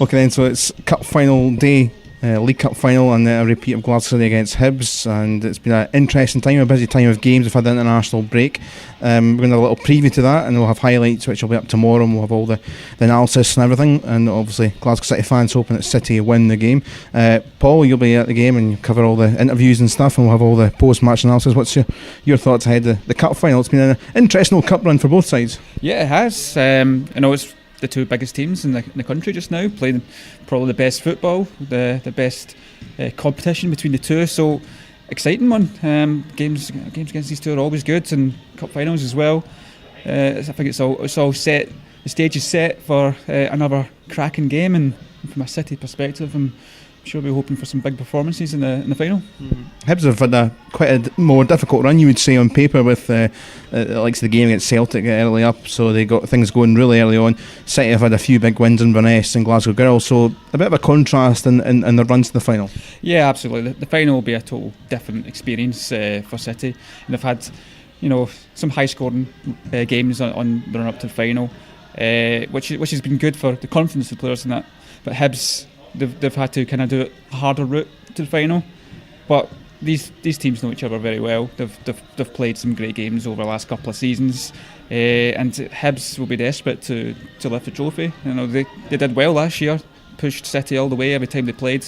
Okay then, so it's cup final day, League Cup final, and a repeat of Glasgow City against Hibs, and it's been an interesting time, a busy time of games. We've had the international break. We're going to have a little preview to that, and we'll have highlights which will be up tomorrow, and we'll have all the analysis and everything, and obviously Glasgow City fans hoping that City win the game. Paul, you'll be at the game and you cover all the interviews and stuff, and we'll have all the post-match analysis. What's your thoughts ahead of the cup final? It's been an interesting old cup run for both sides. Yeah, it has. I know it's the two biggest teams in the country just now, playing probably the best football, the best competition between the two. So exciting one. Games against these two are always good, and cup finals as well. I think it's all set. The stage is set for another cracking game, and from a City perspective, I'm sure we're hoping for some big performances in the final. Hibs have had quite a more difficult run, you would say, on paper, with the likes of the game against Celtic early up, so they got things going really early on. City have had a few big wins in Inverness and Glasgow Girls, so a bit of a contrast in their runs to the final. Yeah, absolutely. The final will be a total different experience for City, and they've had some high-scoring games on the run-up to the final, which has been good for the confidence of the players in that. But Hibs, they've had to kind of do a harder route to the final, but these teams know each other very well. They've played some great games over the last couple of seasons, and Hibs will be desperate to lift the trophy. They did well last year, pushed City all the way every time they played,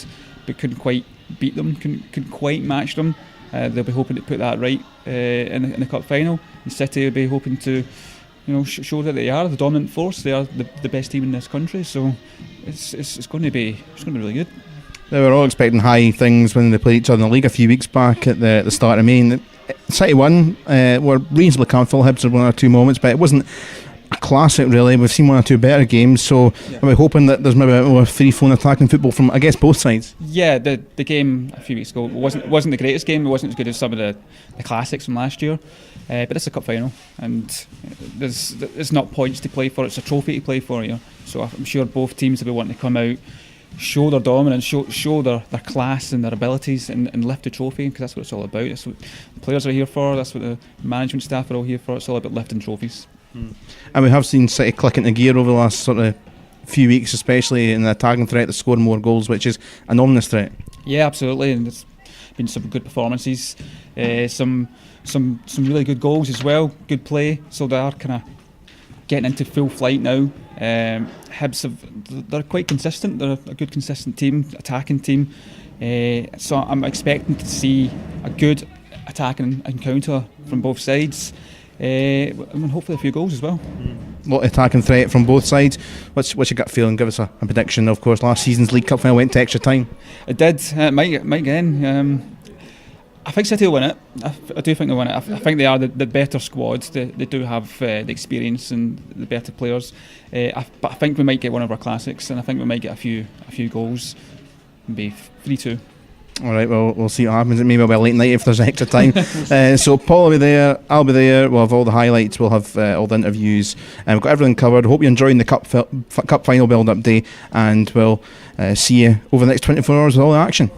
but couldn't quite beat them, couldn't quite match them. They'll be hoping to put that right in the cup final. And City will be hoping to show that they are the dominant force. They are the best team in this country, so it's going to be really good. They were all expecting high things when they played each other in the league a few weeks back at the start of May. City won, were reasonably comfortable. Hibs had one or two moments, but it wasn't a classic really. We've seen one or two better games, so we're hoping that there's maybe a bit more free-flowing attacking football from, I guess, both sides. Yeah, the game a few weeks ago wasn't the greatest game. It wasn't as good as some of the classics from last year, but it's a cup final, and there's not points to play for. It's a trophy to play for. So I'm sure both teams will be wanting to come out, show their dominance, show their class and their abilities, and lift the trophy, because that's what it's all about. That's what the players are here for. That's what the management staff are all here for. It's all about lifting trophies. And we have seen City click into gear over the last sort of few weeks, especially in the attacking threat, to score more goals, which is an ominous threat. Yeah, absolutely, and there's been some good performances, some really good goals as well, good play. So they are kind of getting into full flight now. Hibs they're quite consistent. They're a good consistent team, attacking team. So I'm expecting to see a good attacking encounter from both sides. And hopefully a few goals as well. A lot of attacking threat from both sides. What's your gut feeling? Give us a prediction. Of course, last season's League Cup final went to extra time. It did. It might again. I think City will win it. I do think they'll win it. I think they are the better squad. They do have the experience and the better players. But I think we might get one of our classics, and I think we might get a few goals. Maybe 3-2. All right, well, we'll see what happens. Maybe it'll be a late night if there's extra time. So Paul will be there, I'll be there. We'll have all the highlights, we'll have all the interviews, and we've got everything covered. Hope you're enjoying the cup final build-up day, and we'll see you over the next 24 hours with all the action.